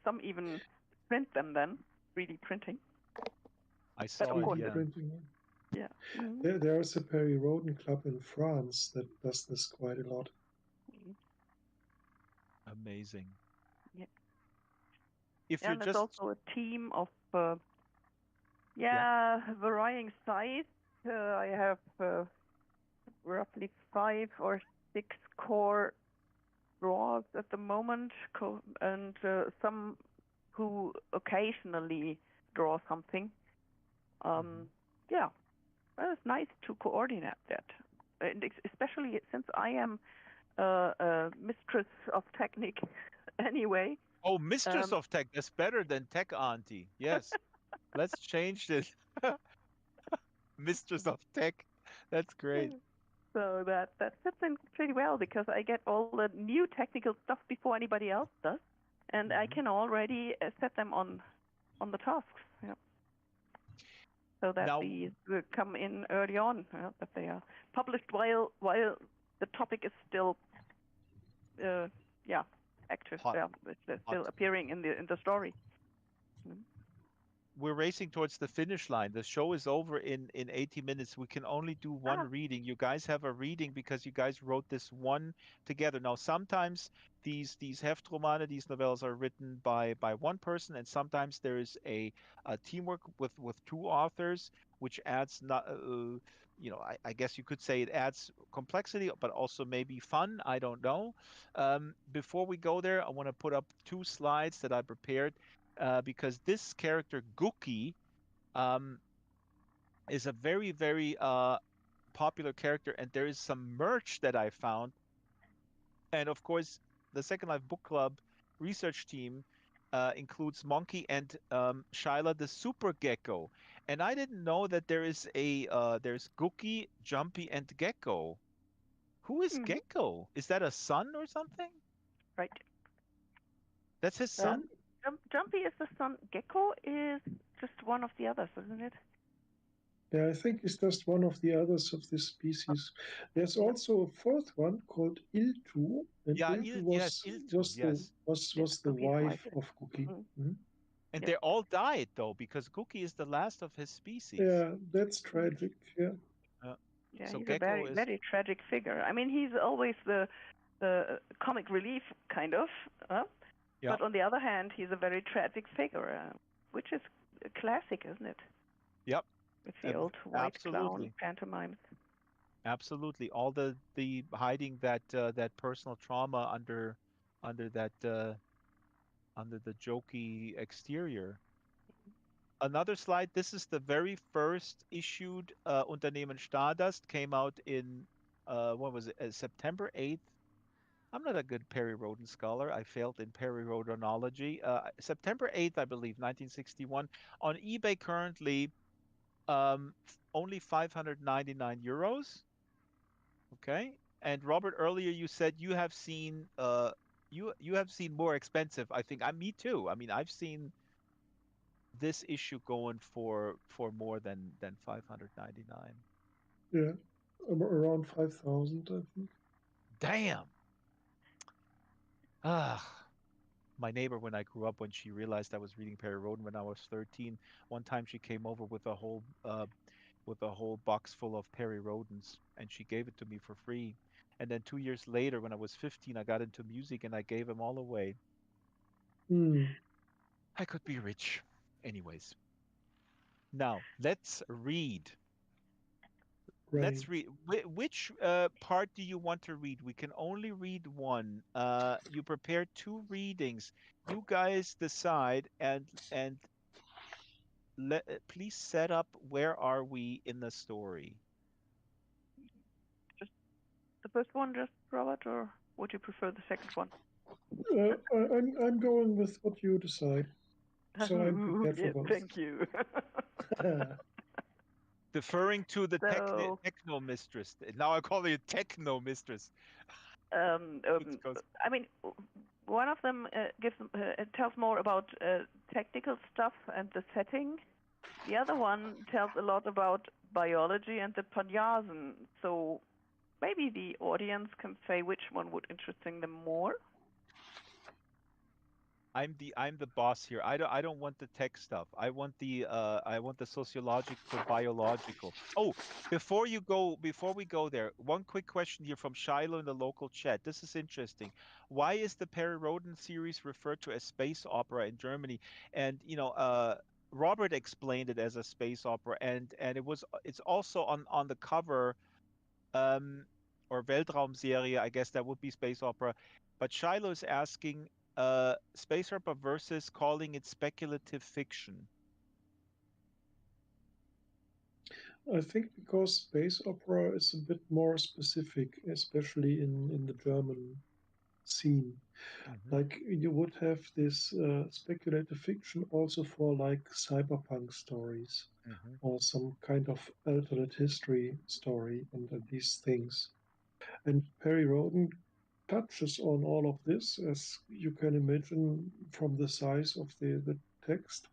[SPEAKER 1] some even print them then, 3D printing.
[SPEAKER 3] I
[SPEAKER 1] But
[SPEAKER 3] saw
[SPEAKER 1] of
[SPEAKER 3] it.
[SPEAKER 1] course,
[SPEAKER 2] 3D
[SPEAKER 3] Yeah.
[SPEAKER 2] printing.
[SPEAKER 1] yeah. Mm-hmm.
[SPEAKER 2] There's a Perry Rhodan club in France that does this quite a lot.
[SPEAKER 3] Amazing.
[SPEAKER 1] Yeah.
[SPEAKER 3] If
[SPEAKER 1] Yeah,
[SPEAKER 3] you're
[SPEAKER 1] and there's
[SPEAKER 3] just
[SPEAKER 1] also a team of
[SPEAKER 3] yeah.
[SPEAKER 1] varying size. I have roughly 5 or 6 core draws at the moment, and some who occasionally draw something. Yeah, well, it's nice to coordinate that, and especially since I am a mistress of technique anyway.
[SPEAKER 3] Oh, Mistress
[SPEAKER 1] Um,
[SPEAKER 3] of Tech. That's better than Tech Auntie. Yes. Let's change this. Mistress of Tech. That's great.
[SPEAKER 1] so that fits in pretty well because I get all the new technical stuff before anybody else does, and I
[SPEAKER 3] Mhm.
[SPEAKER 1] can already set them on the tasks. Yeah. So that
[SPEAKER 3] Now,
[SPEAKER 1] these come in early on, that they are published while the topic is still, uh, yeah, active.
[SPEAKER 3] hot,
[SPEAKER 1] Yeah, it's
[SPEAKER 3] hot.
[SPEAKER 1] still appearing in the story. Mm.
[SPEAKER 3] We're racing towards the finish line. The show is over in 80 minutes. We can only do one
[SPEAKER 1] Ah,
[SPEAKER 3] reading. You guys have a reading because you guys wrote this one together. Now, sometimes these Heftromane, these novellas are written by one person, and sometimes there is a teamwork with two authors, which adds not I guess you could say it adds complexity, but also maybe fun. I don't know. Before we go there, I want to put up 2 slides that I prepared because this character Gookie um, is a very very popular character, and there is some merch that I found, and of course the Second Life Book Club research team includes Monkey and Shyla the Super Gecko, and I didn't know that there's Gookie, Jumpy, and Gecko. Who is
[SPEAKER 1] mm-hmm.
[SPEAKER 3] Gecko? Is that a son or something?
[SPEAKER 1] Right.
[SPEAKER 3] That's his son?
[SPEAKER 1] Jumpy is the son. Gecko is just one of the others, isn't it?
[SPEAKER 2] Yeah, I think it's just one of the others of this
[SPEAKER 1] Oh,
[SPEAKER 2] species. There's
[SPEAKER 1] yeah.
[SPEAKER 2] also a fourth one called Iltu, and
[SPEAKER 3] Yeah,
[SPEAKER 2] Iltu
[SPEAKER 3] yes,
[SPEAKER 2] was
[SPEAKER 3] Iltu,
[SPEAKER 2] was the
[SPEAKER 3] yes.
[SPEAKER 2] was
[SPEAKER 1] Yeah,
[SPEAKER 2] was the
[SPEAKER 1] Googie's wife.
[SPEAKER 2] wife of Cookie.
[SPEAKER 1] Mm.
[SPEAKER 2] Hmm?
[SPEAKER 3] And
[SPEAKER 1] Yep.
[SPEAKER 3] they all died though, because Gookie is the last of his species.
[SPEAKER 2] Yeah, that's
[SPEAKER 1] Mm.
[SPEAKER 2] tragic. Yeah,
[SPEAKER 3] Uh,
[SPEAKER 1] Yeah,
[SPEAKER 3] so
[SPEAKER 1] he's a
[SPEAKER 3] Gecko
[SPEAKER 1] very
[SPEAKER 3] is,
[SPEAKER 1] very tragic figure. I mean, he's always the comic relief kind of,
[SPEAKER 3] yeah,
[SPEAKER 1] but on the other hand, he's a very tragic figure, which is a classic, isn't it?
[SPEAKER 3] yep,
[SPEAKER 1] With the old white clown
[SPEAKER 3] absolutely,
[SPEAKER 1] pantomimes.
[SPEAKER 3] absolutely. All the hiding that personal trauma under that under the jokey exterior. Another slide. This is the very first issued Unternehmen Stardust. Came out in what was it? September 8th. I'm not a good Perry Rhodan scholar. I failed in Perry Rhodanology. September 8th, I believe, 1961. On eBay currently, only 599 euros. Okay. And Robert, earlier you said you have seen you have seen more expensive. I think me too. I mean, I've seen this issue going for more than 599.
[SPEAKER 2] yeah, around 5,000, I think.
[SPEAKER 3] Damn. Ah. My neighbor, when I grew up, when she realized I was reading Perry Rhodan when I was 13, one time she came over with a whole box full of Perry Rhodans, and she gave it to me for free. And then 2 years later, when I was 15, I got into music and I gave them all away.
[SPEAKER 2] Hmm,
[SPEAKER 3] I could be rich. Anyways, now let's read.
[SPEAKER 2] right.
[SPEAKER 3] Let's read. Which part do you want to read? We can only read one. You prepared 2 readings. You guys decide, and please set up where are we in the story.
[SPEAKER 1] Just the first one, just Robert, or would you prefer the second one?
[SPEAKER 2] I'm going with what you decide, so I'm prepared for
[SPEAKER 1] Yes,
[SPEAKER 2] both.
[SPEAKER 1] thank you.
[SPEAKER 3] Deferring to the
[SPEAKER 1] So,
[SPEAKER 3] techno mistress. Now I call you techno mistress.
[SPEAKER 1] um,
[SPEAKER 3] Let's
[SPEAKER 1] um,
[SPEAKER 3] go.
[SPEAKER 1] I mean, one of them tells more about technical stuff and the setting, The other one tells a lot about biology and the Panyasan. So maybe the audience can say which one would interesting them more.
[SPEAKER 3] I'm the boss here. I don't want the tech stuff. I want the sociological biological. Oh, before we go there, one quick question here from Shiloh in the local chat. This is interesting. Why is the Perry Rhodan series referred to as space opera in Germany? And Robert explained it as a space opera, and it's also on the cover, um, or Weltraumserie, I guess that would be space opera. But Shiloh is asking, space opera versus calling it speculative fiction.
[SPEAKER 2] I think because space opera is a bit more specific, especially in the German scene.
[SPEAKER 3] Hmm.
[SPEAKER 2] Like you would have this speculative fiction also for like cyberpunk stories
[SPEAKER 3] Hmm.
[SPEAKER 2] or some kind of alternate history story and these things. And Perry Rhodan touches on all of this, as you can imagine from the size of the text.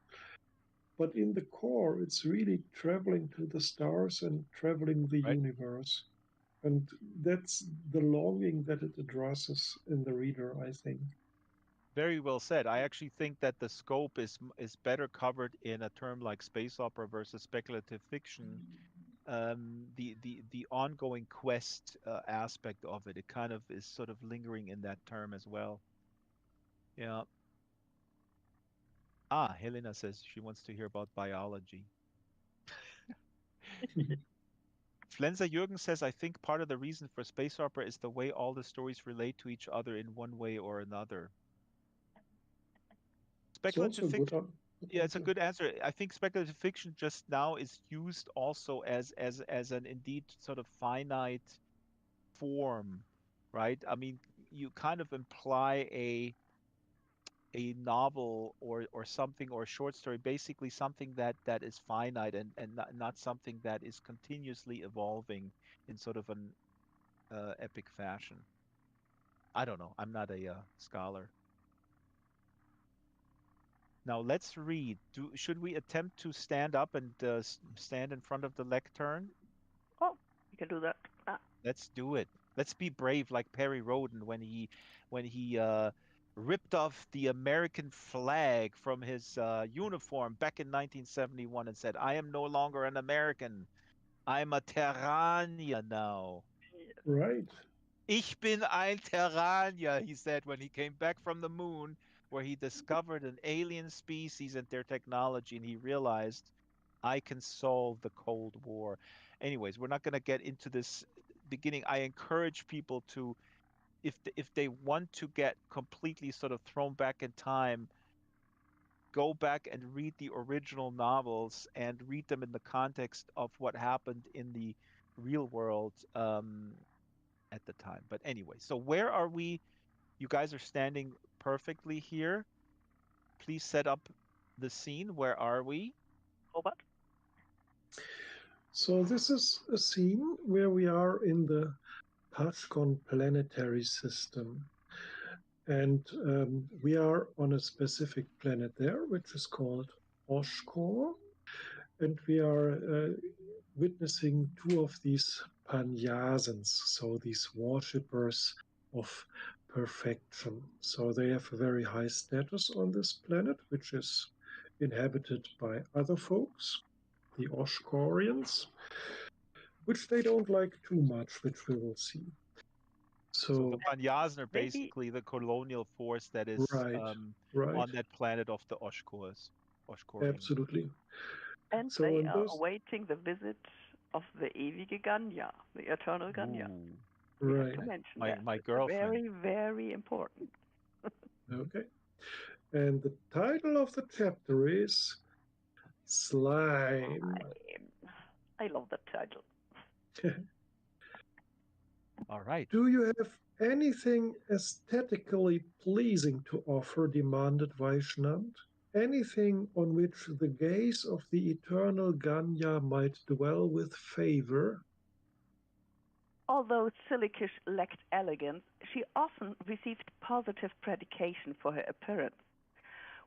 [SPEAKER 2] But in the core, it's really traveling to the stars and traveling the
[SPEAKER 3] Right?
[SPEAKER 2] universe. And that's the longing that it addresses in the reader, I think.
[SPEAKER 3] Very well said. I actually think that the scope is better covered in a term like space opera versus speculative fiction. The ongoing quest aspect of it kind of is sort of lingering in that term as well. Yeah. Helena says she wants to hear about biology. Flenser Jürgen says, I think part of the reason for space opera is the way all the stories relate to each other in one way or another.
[SPEAKER 2] It's also
[SPEAKER 3] Speculative
[SPEAKER 2] a good,
[SPEAKER 3] fiction,
[SPEAKER 2] good
[SPEAKER 3] yeah, it's a
[SPEAKER 2] answer.
[SPEAKER 3] good answer. I think speculative fiction just now is used also as an indeed sort of finite form, right? I mean, you kind of imply a novel or something or a short story, basically something that is finite and not something that is continuously evolving in sort of an epic fashion. I don't know. I'm not a scholar. Now let's read. Should we attempt to stand up and stand in front of the lectern?
[SPEAKER 1] Oh, you can do that. Ah,
[SPEAKER 3] Let's do it. Let's be brave like Perry Rhodan when he ripped off the American flag from his uniform back in 1971 and said, "I am no longer an American. I'm a Terranier now."
[SPEAKER 2] Right.
[SPEAKER 3] Ich bin ein Terranier, he said when he came back from the moon, where he discovered an alien species and their technology, and he realized I can solve the Cold War. Anyways, we're not going to get into this beginning. I encourage people to, if they want to get completely sort of thrown back in time, go back and read the original novels and read them in the context of what happened in the real world. At the time. But anyway, so where are we? You guys are standing perfectly here. Please set up the scene. Where are we?
[SPEAKER 1] Robert?
[SPEAKER 2] So this is a scene where we are in the Pashkon planetary system. And we are on a specific planet there, which is called Oshkor. And we are witnessing two of these Panyasans, so these worshippers of perfection. So they have a very high status on this planet, which is inhabited by other folks, the Oshkorians, which they don't like too much, which we will see.
[SPEAKER 3] So the
[SPEAKER 2] So,
[SPEAKER 3] Panyasin are
[SPEAKER 1] Maybe,
[SPEAKER 3] basically the colonial force that is
[SPEAKER 2] right, right,
[SPEAKER 3] on that planet of the Oshkors, Oshkorians.
[SPEAKER 2] absolutely.
[SPEAKER 1] and
[SPEAKER 2] So,
[SPEAKER 1] they
[SPEAKER 2] in
[SPEAKER 1] are
[SPEAKER 2] those,
[SPEAKER 1] awaiting the visit of the ewige Ganya, the eternal Ganya.
[SPEAKER 3] Ooh,
[SPEAKER 1] We have
[SPEAKER 2] right,
[SPEAKER 1] to mention
[SPEAKER 3] my
[SPEAKER 1] that.
[SPEAKER 3] my
[SPEAKER 1] It's
[SPEAKER 3] girlfriend.
[SPEAKER 1] very, very important.
[SPEAKER 2] okay. And the title of the chapter is Slime.
[SPEAKER 1] I love that title.
[SPEAKER 3] All right.
[SPEAKER 2] Do you have anything aesthetically pleasing to offer? Demanded Vaishnant. Anything on which the gaze of the eternal Ganya might dwell with favor?
[SPEAKER 1] Although Silikish lacked elegance, she often received positive predication for her appearance.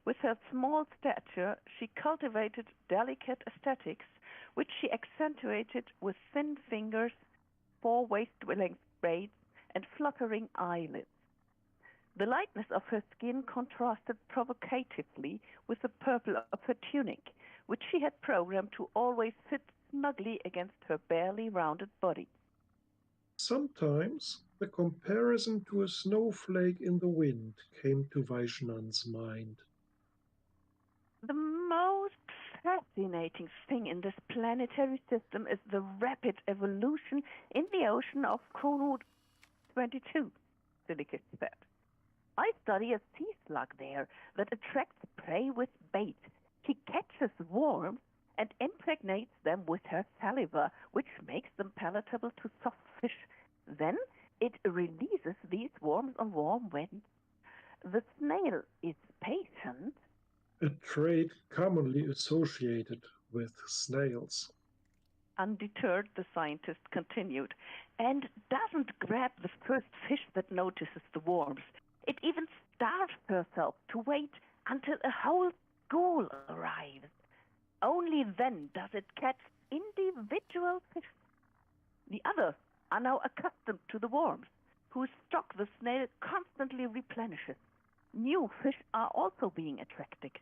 [SPEAKER 1] With her small stature, she cultivated delicate aesthetics, which she accentuated with thin fingers, 4 waist-length braids, and fluttering eyelids. The lightness of her skin contrasted provocatively with the purple of her tunic, which she had programmed to always fit snugly against her barely rounded body.
[SPEAKER 2] Sometimes the comparison to a snowflake in the wind came to Vaishnan's mind.
[SPEAKER 1] The most fascinating thing in this planetary system is the rapid evolution in the ocean of Chrono 22, Silicus said. I study a sea slug there that attracts prey with bait. She catches worms and impregnates them with her saliva, which makes them palatable to soft fish. Then it releases these worms on warm winds. The snail is patient.
[SPEAKER 2] A trait commonly associated with snails.
[SPEAKER 1] Undeterred, the scientist continued, and doesn't grab the first fish that notices the worms. It even starves herself to wait until a whole school arrives. Only then does it catch individual fish. The others are now accustomed to the worms, whose stock the snail constantly replenishes. New fish are also being attracted.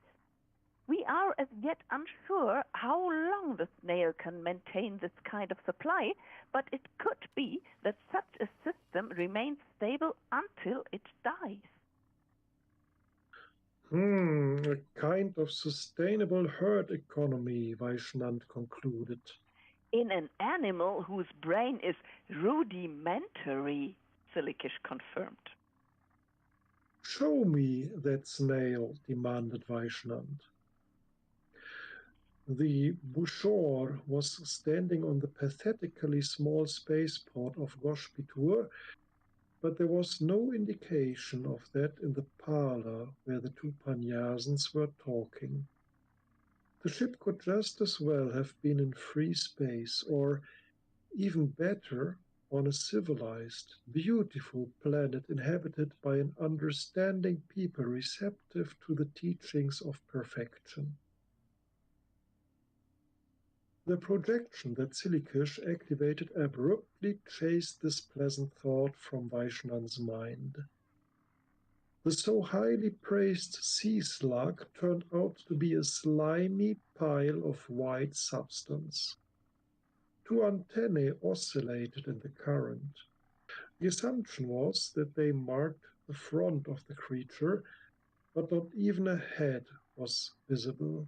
[SPEAKER 1] We are as yet unsure how long the snail can maintain this kind of supply, but it could be that such a system remains stable until it dies.
[SPEAKER 2] A kind of sustainable herd economy, Vaishnav concluded.
[SPEAKER 1] In an animal whose brain is rudimentary, Silikish confirmed.
[SPEAKER 2] Show me that snail, demanded Vaishnav. The Bouchard was standing on the pathetically small spaceport of Goshpitur, but there was no indication of that in the parlor where the two Panyasans were talking. The ship could just as well have been in free space, or even better, on a civilized, beautiful planet inhabited by an understanding people receptive to the teachings of perfection. The projection that Silikish activated abruptly chased this pleasant thought from Vaishnan's mind. The so highly praised sea slug turned out to be a slimy pile of white substance. Two antennae oscillated in the current. The assumption was that they marked the front of the creature, but not even a head was visible.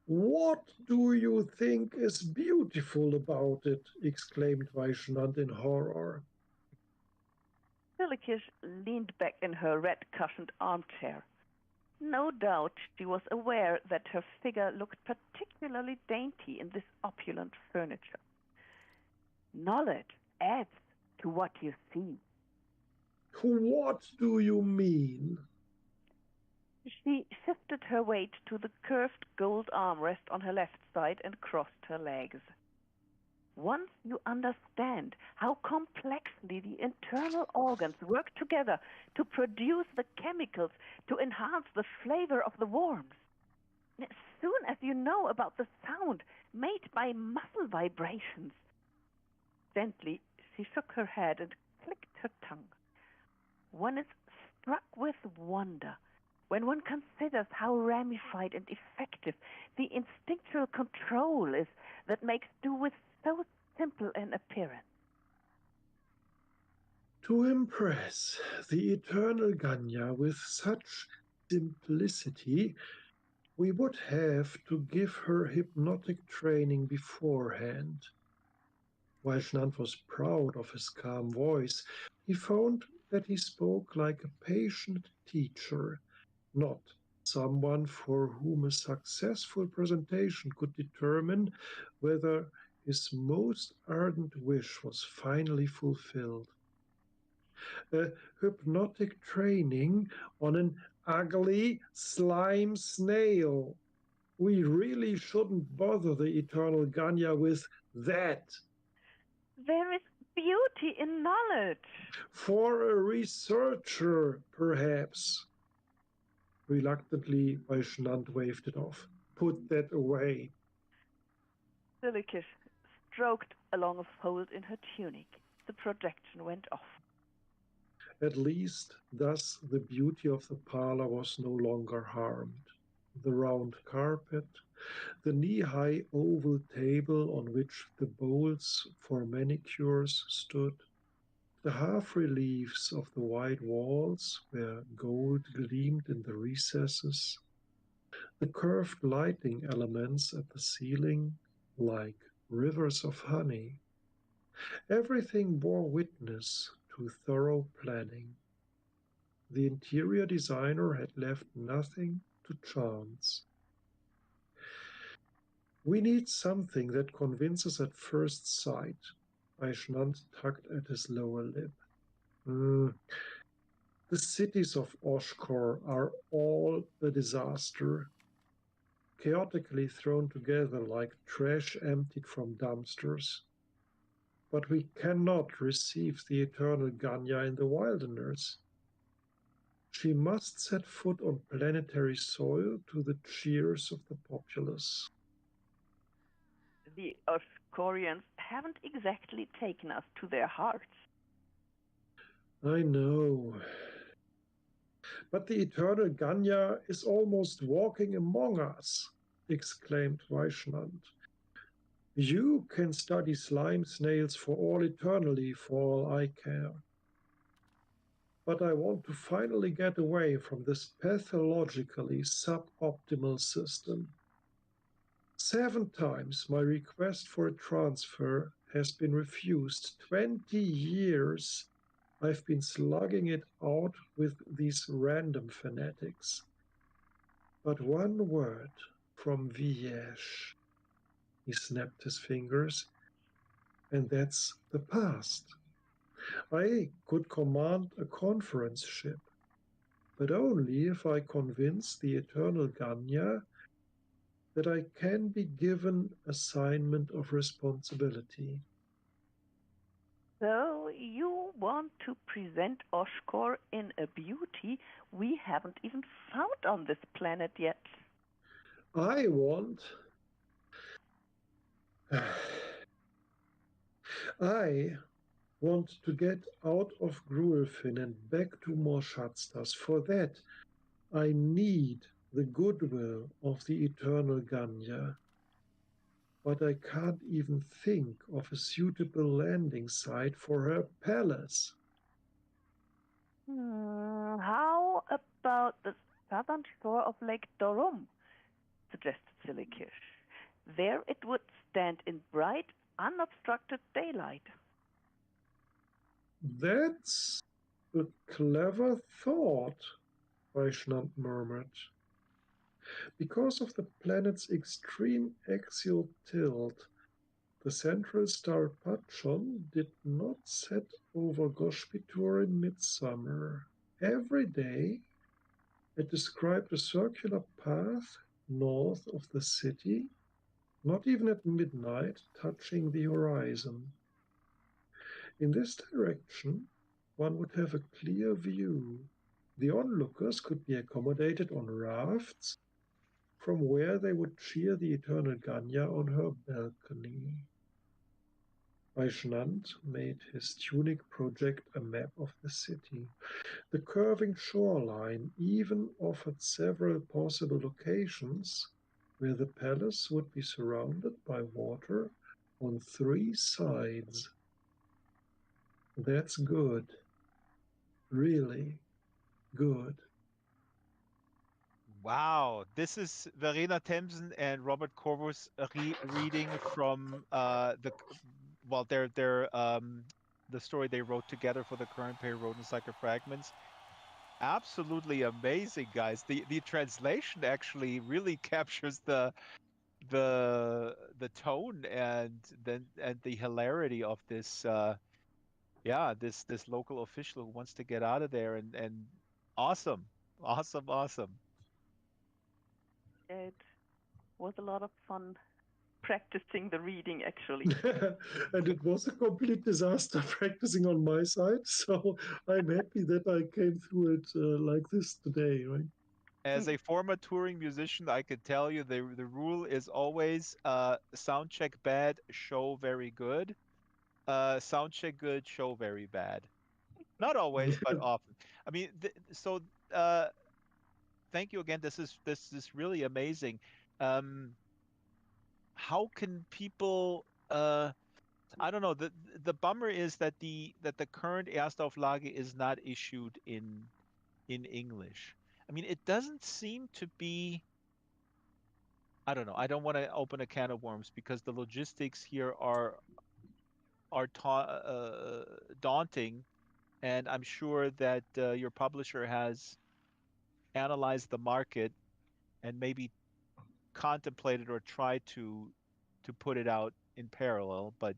[SPEAKER 2] What do you think is beautiful about it? Exclaimed Vaishnav in horror.
[SPEAKER 1] Silikish leaned back in her red-cushioned armchair. No doubt she was aware that her figure looked particularly dainty in this opulent furniture. Knowledge adds to what you see.
[SPEAKER 2] What do you mean?
[SPEAKER 1] She shifted her weight to the curved gold armrest on her left side and crossed her legs. Once you understand how complexly the internal organs work together to produce the chemicals to enhance the flavor of the worms, as soon as you know about the sound made by muscle vibrations. Gently, she shook her head and clicked her tongue. One is struck with wonder when one considers how ramified and effective the instinctual control is that makes do with so simple an appearance.
[SPEAKER 2] To impress the eternal Ganya with such simplicity, we would have to give her hypnotic training beforehand. Vaishnav was proud of his calm voice. He found that he spoke like a patient teacher, not someone for whom a successful presentation could determine whether his most ardent wish was finally fulfilled. A hypnotic training on an ugly slime snail. We really shouldn't bother the eternal Ganya with that.
[SPEAKER 1] There is beauty in knowledge.
[SPEAKER 2] For a researcher, perhaps. Reluctantly, Vaishnant waved it off. Put that away.
[SPEAKER 1] Silikish stroked along a fold in her tunic. The projection went off.
[SPEAKER 2] At least thus the beauty of the parlor was no longer harmed. The round carpet, the knee-high oval table on which the bowls for manicures stood, the half-reliefs of the white walls where gold gleamed in the recesses, the curved lighting elements at the ceiling like rivers of honey. Everything bore witness to thorough planning. The interior designer had left nothing to chance. We need something that convinces at first sight. Vaishnant tugged at his lower lip. The cities of Oshkor are all a disaster, chaotically thrown together like trash emptied from dumpsters. But we cannot receive the eternal Ganya in the wilderness. She must set foot on planetary soil to the cheers of the populace.
[SPEAKER 1] The Oshkorians haven't exactly taken us to their hearts.
[SPEAKER 2] I know. But the eternal Ganya is almost walking among us, exclaimed Vaishnant. You can study slime snails for all eternity, for all I care. But I want to finally get away from this pathologically suboptimal system. 7 times my request for a transfer has been refused. 20 years I've been slugging it out with these random fanatics. But one word from Viesh, he snapped his fingers, and that's the past. I could command a conference ship, but only if I convince the eternal Ganya that I can be given assignment of responsibility.
[SPEAKER 1] So you want to present Oshkor in a beauty we haven't even found on this planet yet?
[SPEAKER 2] I want to get out of Gruelfin and back to Morshatstas. For that, I need the goodwill of the eternal Ganya. But I can't even think of a suitable landing site for her palace.
[SPEAKER 1] How about the southern shore of Lake Dorum? Suggested Silikish. There it would stand in bright, unobstructed daylight.
[SPEAKER 2] That's a clever thought, Vaishnant murmured. Because of the planet's extreme axial tilt, the central star Pachon did not set over Goshpitur in midsummer. Every day, it described a circular path north of the city, not even at midnight, touching the horizon. In this direction, one would have a clear view. The onlookers could be accommodated on rafts, from where they would cheer the eternal Ganya on her balcony. Vaishnant made his tunic project a map of the city. The curving shoreline even offered several possible locations where the palace would be surrounded by water on 3 sides. That's good. Really good.
[SPEAKER 3] Wow, this is Verena Thameson and Robert Corvus reading from the story they wrote together for the current Perry Rhodan Cycle Fragments. Absolutely amazing, guys. The translation actually really captures the tone and the hilarity of this this local official who wants to get out of there and awesome. Awesome.
[SPEAKER 1] It was a lot of fun practicing the reading, actually.
[SPEAKER 2] And it was a complete disaster practicing on my side, so I'm happy that I came through it like this today, right?
[SPEAKER 3] As a former touring musician, I could tell you the rule is always sound check bad, show very good. Sound check good, show very bad. Not always, but
[SPEAKER 2] Yeah,
[SPEAKER 3] often. I mean, so uh, thank you again. This is really amazing. Um, how can people? I don't know. The bummer is that the current Erstauflage is not issued in English. I mean, it doesn't seem to be. I don't know. I don't want to open a can of worms because the logistics here are daunting, and I'm sure that your publisher has analyzed the market and maybe contemplated or tried to put it out in parallel, but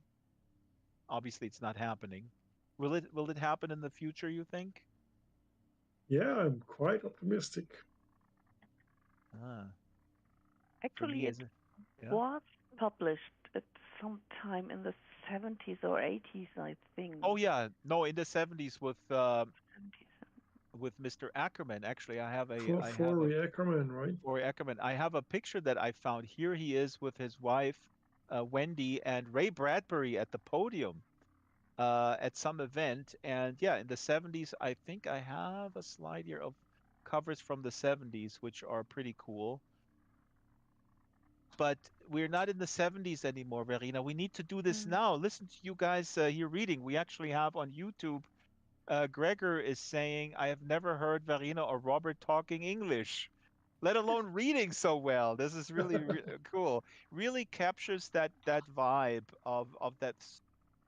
[SPEAKER 3] obviously it's not happening. Will it happen in the future, you think?
[SPEAKER 2] yeah, I'm quite optimistic.
[SPEAKER 3] Ah, for
[SPEAKER 1] Actually,
[SPEAKER 3] me
[SPEAKER 1] it
[SPEAKER 3] as a yeah.
[SPEAKER 1] was published at some time in the 70s or 80s, I think.
[SPEAKER 3] Oh yeah, no, in the 70s
[SPEAKER 1] 70s.
[SPEAKER 3] with Mr. Ackerman. Actually, I have a I
[SPEAKER 2] For
[SPEAKER 3] have a
[SPEAKER 2] Ackerman, right?
[SPEAKER 3] for Ackerman. I have a picture that I found. Here he is with his wife, Wendy, and Ray Bradbury at the podium at some event. And yeah, in the 70s, I think I have a slide here of covers from the 70s, which are pretty cool. But we're not in the 70s anymore, Verena. We need to do this
[SPEAKER 1] Mm.
[SPEAKER 3] now. Listen to you guys here reading. We actually have on YouTube, Gregor is saying, I have never heard Verena or Robert talking English, let alone reading so well. This is really cool. Really captures that vibe of that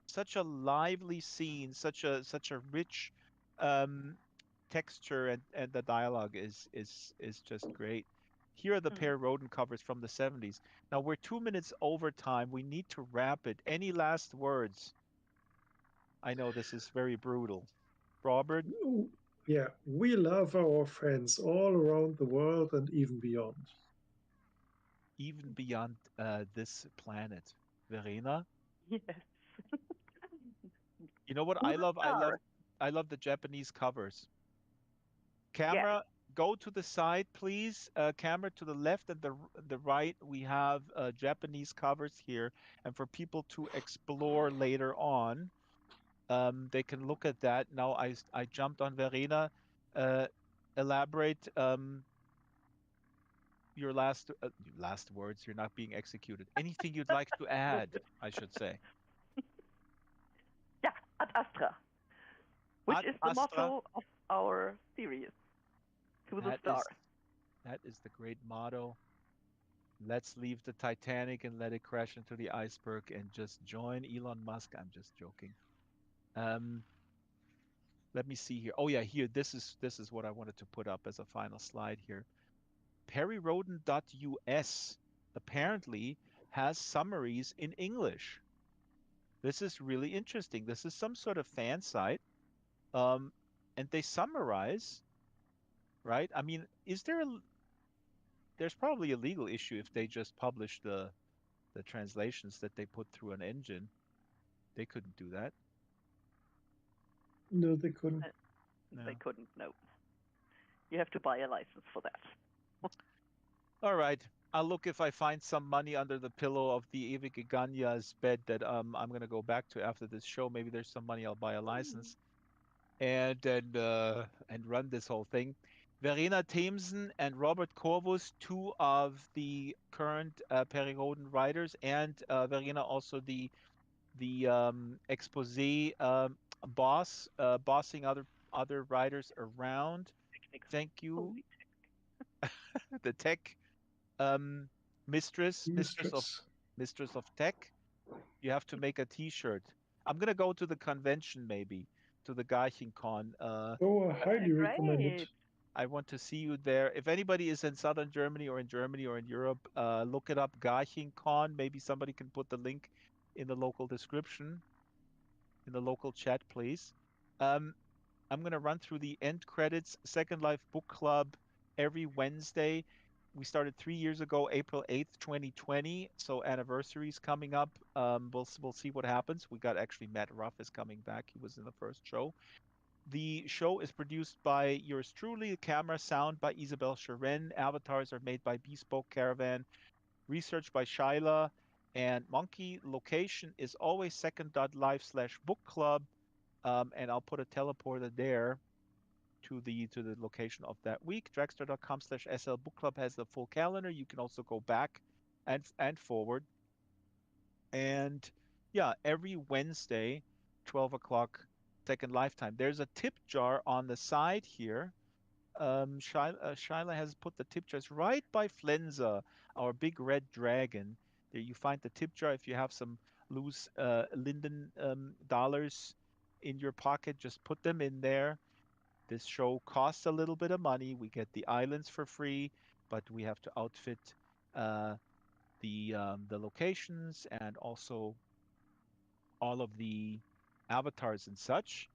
[SPEAKER 3] such a lively scene, such a rich um, texture, and the dialogue is just great. Here are the
[SPEAKER 1] Mm.
[SPEAKER 3] pair Rhodan covers from the 70s. Now we're 2 minutes over time. We need to wrap it. Any last words? I know this is very brutal. Robert,
[SPEAKER 2] Yeah, we love our friends all around the world and even beyond.
[SPEAKER 3] even beyond this planet. Verena,
[SPEAKER 1] Yes.
[SPEAKER 3] you know what
[SPEAKER 1] To
[SPEAKER 3] I
[SPEAKER 1] the
[SPEAKER 3] love?
[SPEAKER 1] stars.
[SPEAKER 3] I love the Japanese covers.
[SPEAKER 1] Yeah.
[SPEAKER 3] Camera, go to the side, please. Camera to the left and the right. We have Japanese covers here, and for people to explore later on, they can look at that. Now I jumped on Verena. Uh, elaborate your last words. You're not being executed. Anything you'd like to add, I should say.
[SPEAKER 1] Yeah. Ad Astra, which
[SPEAKER 3] Ad
[SPEAKER 1] is the
[SPEAKER 3] Astra.
[SPEAKER 1] motto of our series. To the
[SPEAKER 3] That is
[SPEAKER 1] stars.
[SPEAKER 3] that is the great motto. Let's leave the Titanic and let it crash into the iceberg and just join Elon Musk. I'm just joking. Um, let me see here. Oh yeah, here. This is what I wanted to put up as a final slide here. PerryRhodan.us apparently has summaries in English. This is really interesting. This is some sort of fan site, um, and they summarize, right? I mean, there's probably a legal issue if they just publish the translations that they put through an engine. They couldn't do that.
[SPEAKER 2] No, they couldn't.
[SPEAKER 1] Uh, They
[SPEAKER 3] No.
[SPEAKER 1] couldn't know. You have to buy a license for that.
[SPEAKER 3] All right. I'll look if I find some money under the pillow of the Ewige Ganya's bed that I'm gonna go back to after this show. Maybe there's some money. I'll buy a license and run this whole thing. Verena Themsen and Robert Corvus, two of the current Perry Rhodan writers, and Verena also the expose bossing other writers around.
[SPEAKER 1] Techniques.
[SPEAKER 3] Thank you,
[SPEAKER 1] Holy.
[SPEAKER 3] the tech um, mistress of
[SPEAKER 2] Mistress.
[SPEAKER 3] tech. You have to make a T-shirt. I'm gonna go to the convention maybe, to the Con.
[SPEAKER 2] Oh, I highly recommend it.
[SPEAKER 1] Great.
[SPEAKER 3] I want to see you there. If anybody is in southern Germany or in Germany or in Europe, look it up, Con. Maybe somebody can put the link in the local description, in the local chat, please. Um, I'm going to run through the end credits. Second Life Book Club every Wednesday. We started 3 years ago, April 8th, 2020. So anniversary's coming up. We'll see what happens. We got actually Matt Ruff is coming back. He was in the first show. The show is produced by yours truly, camera sound by Isabel Sharon, avatars are made by Bespoke Caravan, research by Shyla, and Monkey. Location is always second.live/book club. And I'll put a teleporter there to the location of that week. Draxtor.com/SL Book Club has the full calendar. You can also go back and forward. And yeah, every Wednesday, 12 o'clock, second lifetime. There's a tip jar on the side here. Shyla has put the tip jars right by Flenza, our big red dragon. There you find the tip jar. If you have some loose Linden dollars in your pocket, just put them in there. This show costs a little bit of money. We get the islands for free, but we have to outfit uh, the locations and also all of the avatars and such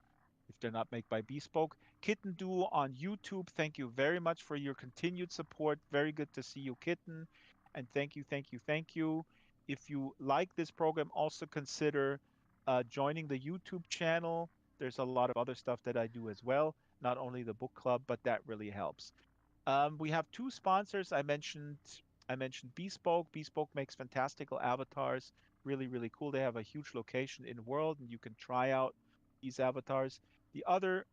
[SPEAKER 3] if they're not made by Bespoke. Kitten Duo on YouTube, thank you very much for your continued support. Very good to see you, Kitten. And thank you, thank you, thank you. If you like this program, also consider joining the YouTube channel. There's a lot of other stuff that I do as well, not only the book club, but that really helps. We have two sponsors. I mentioned Bespoke. Bespoke makes fantastical avatars, really really cool. They have a huge location in the world, and you can try out these avatars. The other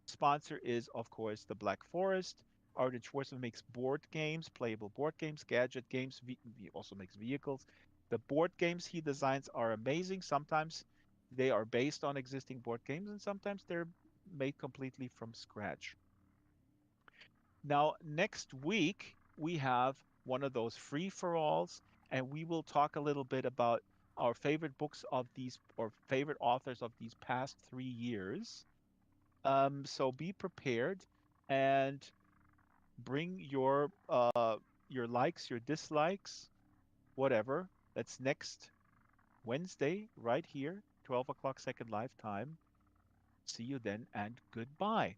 [SPEAKER 3] sponsor is, of course, the Black Forest. Arden Schwartzman makes board games, playable board games, gadget games. He also makes vehicles. The board games he designs are amazing. Sometimes they are based on existing board games, and sometimes they're made completely from scratch. Now, next week, we have one of those free for alls, and we will talk a little bit about our favorite books of these or favorite authors of these past 3 years. So be prepared and bring your likes, your dislikes, whatever. That's next Wednesday, right here, 12 o'clock second lifetime. See you then, and goodbye.